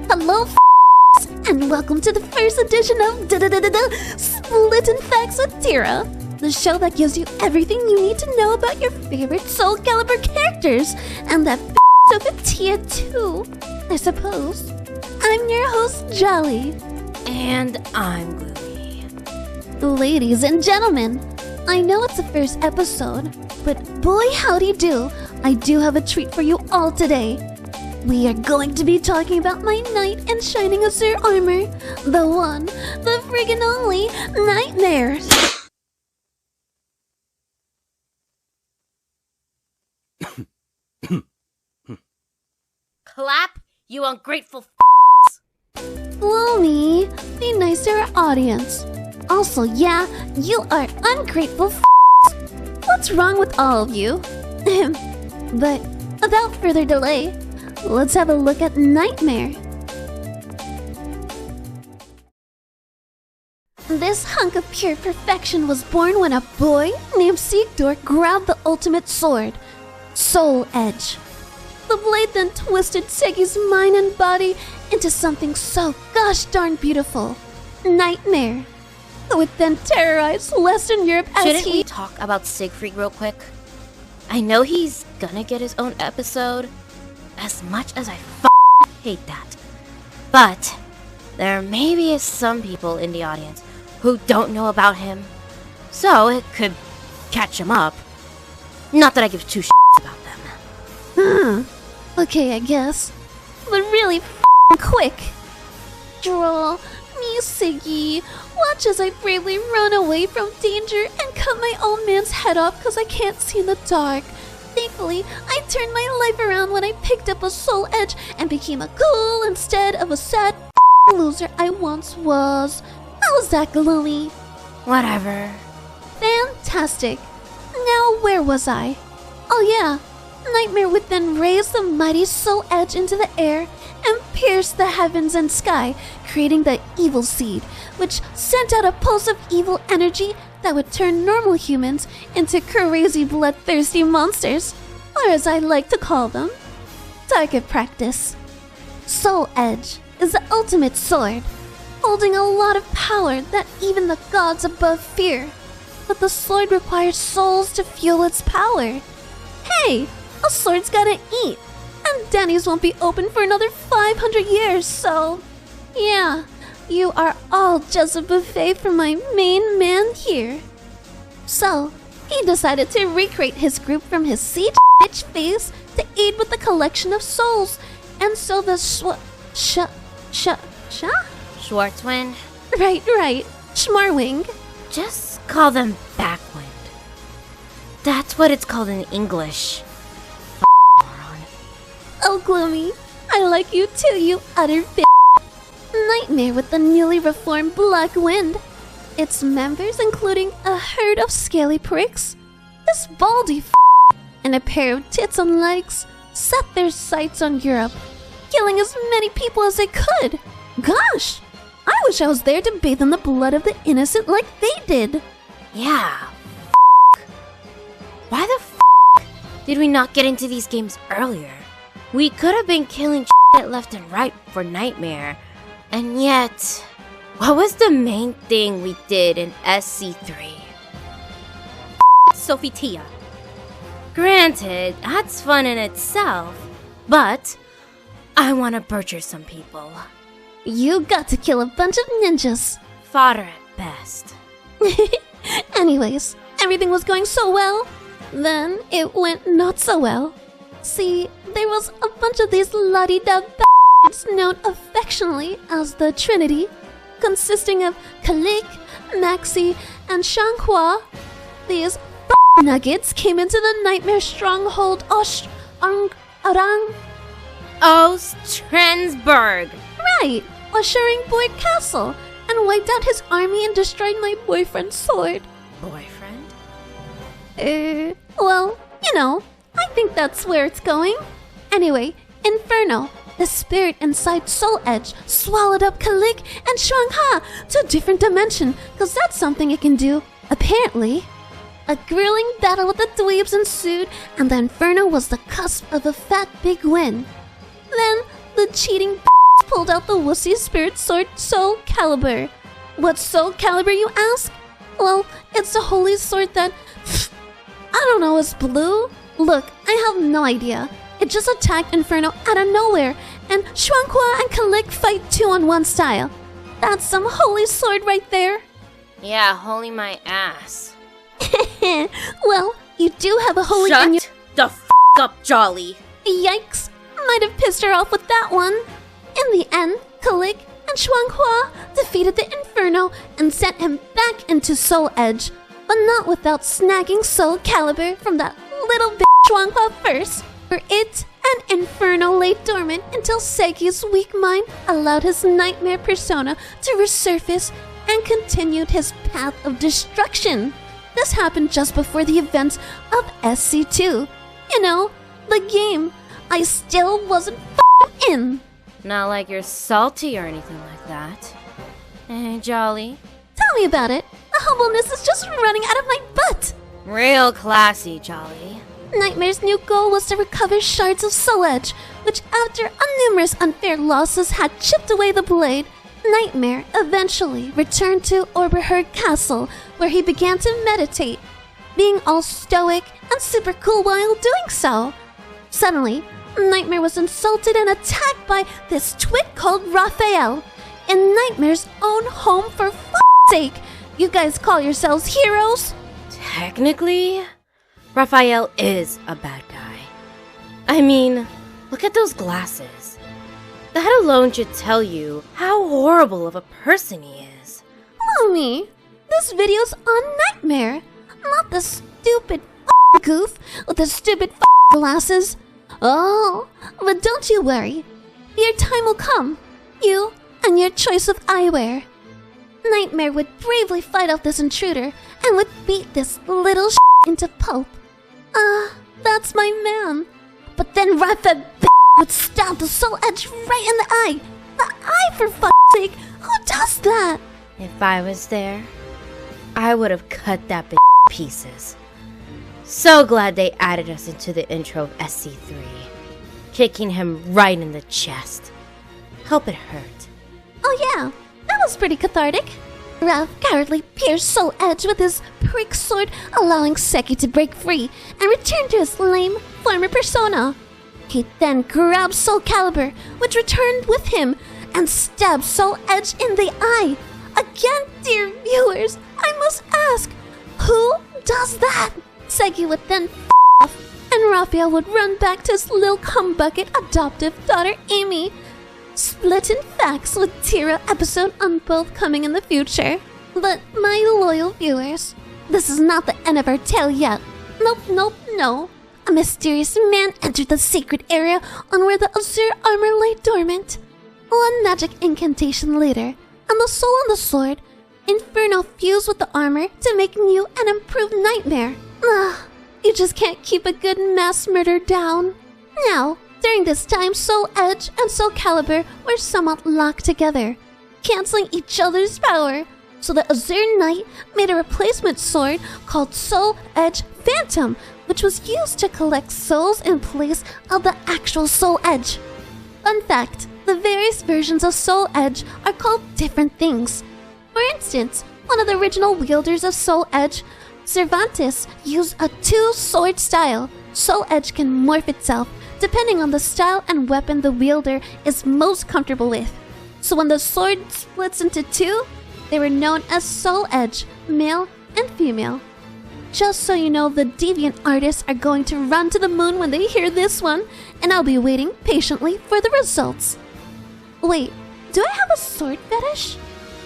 Hello, and welcome to the first edition of Splittin' Facts with Tira, the show that gives you everything you need to know about your favorite Soul Calibur characters, and that of Tia too, I suppose. I'm your host, Jolly. And I'm Gloomy. Ladies and gentlemen, I know it's the first episode, but boy howdy do, I do have a treat for you all today. We are going to be talking about my knight in shining azure armor, the one, the friggin' only Nightmare. Clap, you ungrateful Gloomy, be nice to our audience. Also, yeah, you are ungrateful What's wrong with all of you? But without further delay, let's have a look at Nightmare. This hunk of pure perfection was born when a boy named Sigdor grabbed the ultimate sword, Soul Edge. The blade then twisted Segi's mind and body into something so gosh darn beautiful, Nightmare. Who would then terrorize Western Europe as Shouldn't we talk about Siegfried real quick? I know he's gonna get his own episode, as much as I hate that. But there maybe is some people in the audience who don't know about him, so it could catch him up. Not that I give two shits about them. Okay, I guess. But really quick. Draw me, Siggy. Watch as I bravely run away from danger and cut my own man's head off because I can't see in the dark. Thankfully, I turned my life around when I picked up a soul edge and became a cool instead of a sad loser I once was. How's that, Gloomy? Whatever. Fantastic. Now, where was I? Oh yeah, Nightmare would then raise the mighty soul edge into the air and pierce the heavens and sky, creating the evil seed, which sent out a pulse of evil energy that would turn normal humans into crazy bloodthirsty monsters, or as I like to call them, target practice. Soul Edge is the ultimate sword, holding a lot of power that even the gods above fear. But the sword requires souls to fuel its power. Hey, a sword's gotta eat, and Denny's won't be open for another 500 years, so yeah, you are all just a buffet for my main man here. So, he decided to recreate his group from his siege bitch phase to aid with the collection of souls, and so the Schwarzwind? Right, Schmarwing. Just call them backwind. That's what it's called in English. Moron. Oh, Gloomy, I like you too, you utter Nightmare with the newly reformed Black Wind. Its members, including a herd of scaly pricks, this baldy and a pair of tits on legs, set their sights on Europe, killing as many people as they could. Gosh, I wish I was there to bathe in the blood of the innocent like they did. Yeah. Why the did we not get into these games earlier? We could have been killing left and right for Nightmare. And yet, what was the main thing we did in SC3? Sophie Tia. Granted, that's fun in itself, but I want to butcher some people. You got to kill a bunch of ninjas. Fodder at best. Anyways, everything was going so well. Then it went not so well. See, there was a bunch of these la-di-da known affectionately as the Trinity, consisting of Kil-Xia-Max and Shanghua. These nuggets came into the Nightmare stronghold Ostrensburg. Right, Assuringborg Castle, and wiped out his army and destroyed my boyfriend's sword. Boyfriend? Well, you know, I think that's where it's going. Anyway, Inferno, the spirit inside Soul Edge, swallowed up Kil-Xia and Shanghua to a different dimension, because that's something it can do, apparently. A grueling battle with the dweebs ensued, and the Inferno was the cusp of a fat big win. Then, the cheating pulled out the wussy spirit sword Soul Calibur. What's Soul Calibur, you ask? Well, it's a holy sword that, I don't know, is blue? Look, I have no idea. It just attacked Inferno out of nowhere, and Xuanhua and Kil-Xia fight 2-on-1 style. That's some holy sword right there. Yeah, holy my ass. Well, you do have a holy... Shut the f*** up, Jolly. Yikes, might have pissed her off with that one. In the end, Kil-Xia and Xuanhua defeated the Inferno and sent him back into Soul Edge, but not without snagging Soul Calibur from that little bitch Xuanhua first, where it and Inferno lay dormant until Segi's weak mind allowed his nightmare persona to resurface and continued his path of destruction. This happened just before the events of SC2. You know, the game I still wasn't f***ing in. Not like you're salty or anything like that. Hey, Jolly. Tell me about it. The humbleness is just running out of my butt. Real classy, Jolly. Nightmare's new goal was to recover shards of Soul Edge, which after numerous unfair losses had chipped away the blade. Nightmare eventually returned to Oberherd Castle, where he began to meditate, being all stoic and super cool while doing so. Suddenly, Nightmare was insulted and attacked by this twit called Raphael, in Nightmare's own home. For f***'s sake, you guys call yourselves heroes? Technically, Raphael is a bad guy. I mean, look at those glasses. That alone should tell you how horrible of a person he is. Gloomy, this video's on Nightmare, not the stupid goof with the stupid glasses. Oh, but don't you worry. Your time will come. You and your choice of eyewear. Nightmare would bravely fight off this intruder and would beat this little into pulp. That's my man. But then Raphael would stab the Soul Edge right in the eye. The eye, for f***'s sake. Who does that? If I was there, I would have cut that bitch to pieces. So glad they added us into the intro of SC3. Kicking him right in the chest. Hope it hurt. Oh yeah, that was pretty cathartic. Raph cowardly pierced Soul Edge with his prick sword, allowing Seki to break free and return to his lame former persona. He then grabbed Soul Calibur, which returned with him, and stabbed Soul Edge in the eye. Again, dear viewers, I must ask, who does that? Seki would then off, and Raphael would run back to his little cumbucket adoptive daughter Amy. Splitting facts with Tira episode on both coming in the future. But my loyal viewers, this is not the end of our tale yet. No. A mysterious man entered the sacred area on where the azure armor lay dormant. One magic incantation later, and the soul on the sword, Inferno fused with the armor to make new and improved Nightmare. You just can't keep a good mass murder down. Now, during this time, Soul Edge and Soul Calibur were somewhat locked together, canceling each other's power. So the Azure Knight made a replacement sword called Soul Edge Phantom, which was used to collect souls in place of the actual Soul Edge. Fun fact, the various versions of Soul Edge are called different things. For instance, one of the original wielders of Soul Edge, Cervantes, used a two-sword style. Soul Edge can morph itself depending on the style and weapon the wielder is most comfortable with. So when the sword splits into two, they were known as Soul Edge, male and female. Just so you know, the deviant artists are going to run to the moon when they hear this one, and I'll be waiting patiently for the results. Wait, do I have a sword fetish?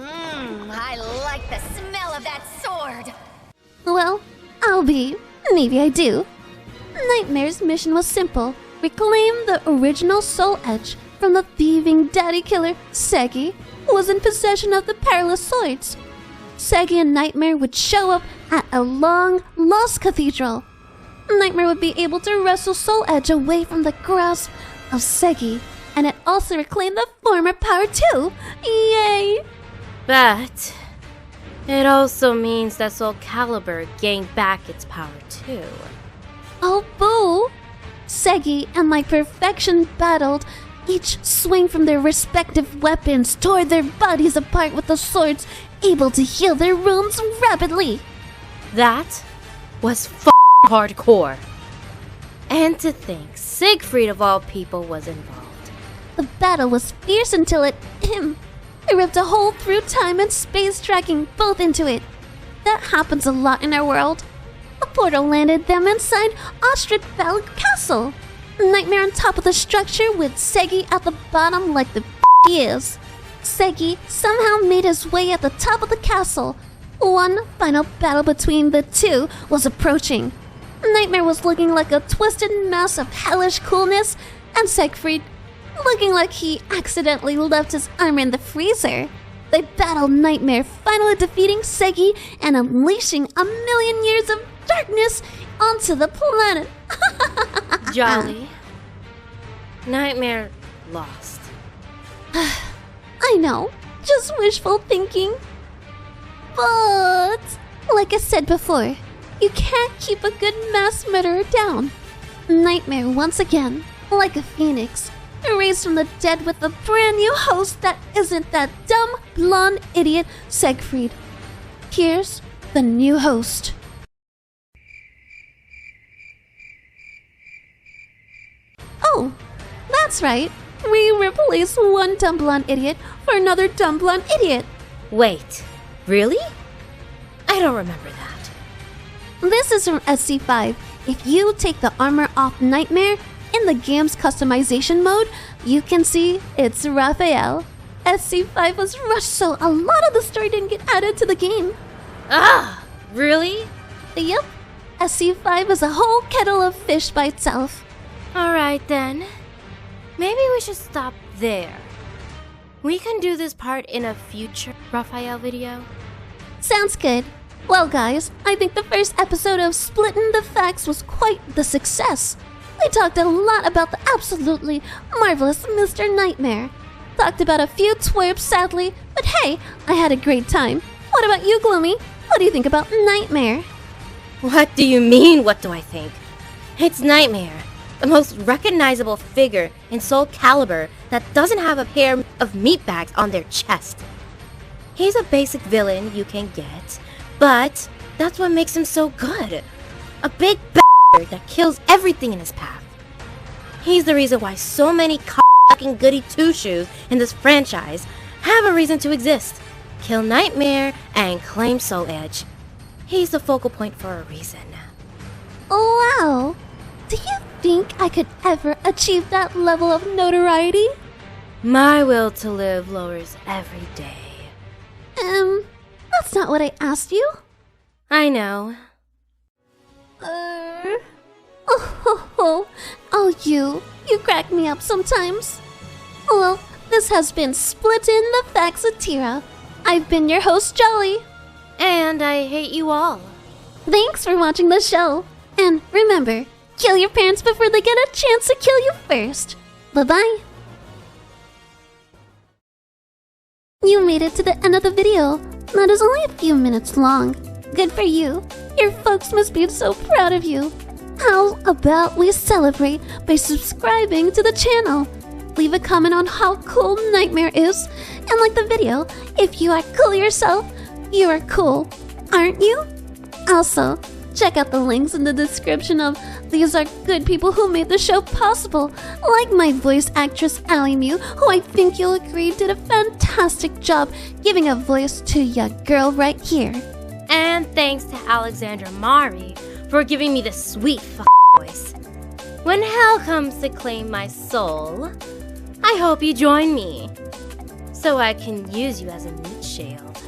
I like the smell of that sword. Well, maybe I do. Nightmare's mission was simple. Reclaim the original Soul Edge from the thieving daddy killer, Segi, who was in possession of the perilous swords. Segi and Nightmare would show up at a long-lost cathedral. Nightmare would be able to wrestle Soul Edge away from the grasp of Segi, and it also reclaimed the former power too. Yay! But it also means that Soul Calibur gained back its power too. Oh boo! Segi and my perfection battled, each swing from their respective weapons, tore their bodies apart with the swords, able to heal their wounds rapidly. That was hardcore. And to think Siegfried of all people was involved. The battle was fierce until it ripped a hole through time and space, dragging both into it. That happens a lot in our world. A portal landed them inside Ostrich-Bell Castle. Nightmare on top of the structure with Segi at the bottom like the he is. Segi somehow made his way at the top of the castle. One final battle between the two was approaching. Nightmare was looking like a twisted mass of hellish coolness, and Siegfried looking like he accidentally left his armor in the freezer. They battled Nightmare, finally defeating Segi and unleashing 1,000,000 years of darkness onto the planet. Jolly. Nightmare lost. I know, just wishful thinking. But, like I said before, you can't keep a good mass murderer down. Nightmare once again, like a phoenix, erased from the dead with a brand new host that isn't that dumb, blonde idiot Siegfried. Here's the new host. Oh, that's right. We replaced one dumb blonde idiot for another dumb blonde idiot. Wait, really? I don't remember that. This is from SC5. If you take the armor off Nightmare in the game's customization mode, you can see it's Raphael. SC5 was rushed, so a lot of the story didn't get added to the game. Ah, really? Yep, SC5 is a whole kettle of fish by itself. Alright then. Maybe we should stop there. We can do this part in a future Raphael video. Sounds good. Well guys, I think the first episode of Splitting the Facts was quite the success. We talked a lot about the absolutely marvelous Mr. Nightmare. Talked about a few twerps sadly, but hey, I had a great time. What about you, Gloomy? What do you think about Nightmare? What do you mean, what do I think? It's Nightmare, the most recognizable figure in Soul Calibur that doesn't have a pair of meat bags on their chest. He's a basic villain you can get, but that's what makes him so good. A big bastard that kills everything in his path. He's the reason why so many fucking goody two-shoes in this franchise have a reason to exist. Kill Nightmare and claim Soul Edge. He's the focal point for a reason. Wow! Do you think I could ever achieve that level of notoriety? My will to live lowers every day. That's not what I asked you. I know. Oh, you crack me up sometimes. Well, this has been Splitting the Facts of Tira. I've been your host, Jolly. And I hate you all. Thanks for watching the show. And remember, kill your parents before they get a chance to kill you first. Bye-bye. You made it to the end of the video. That is only a few minutes long. Good for you. Your folks must be so proud of you. How about we celebrate by subscribing to the channel? Leave a comment on how cool Nightmare is, and like the video. If you are cool yourself, you are cool, aren't you? Also, check out the links in the description of these are good people who made the show possible, like my voice actress AlyMew, who I think you'll agree did a fantastic job giving a voice to ya girl right here. And thanks to Alexandra Mari for giving me this sweet voice. When hell comes to claim my soul, I hope you join me, so I can use you as a meat shield.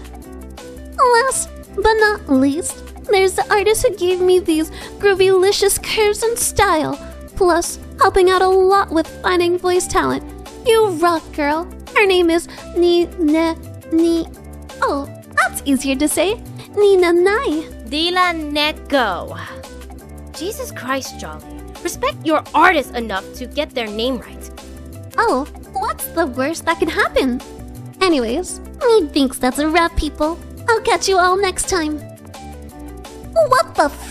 Last but not least, there's the artist who gave me these groovy-licious curves and style, plus helping out a lot with finding voice talent. You rock, girl. Her name is Oh, that's easier to say. DilaNeko. Jesus Christ, Jolly. Respect your artist enough to get their name right. Oh, what's the worst that can happen? Anyways, methinks that's a wrap, people. I'll catch you all next time. What the f***?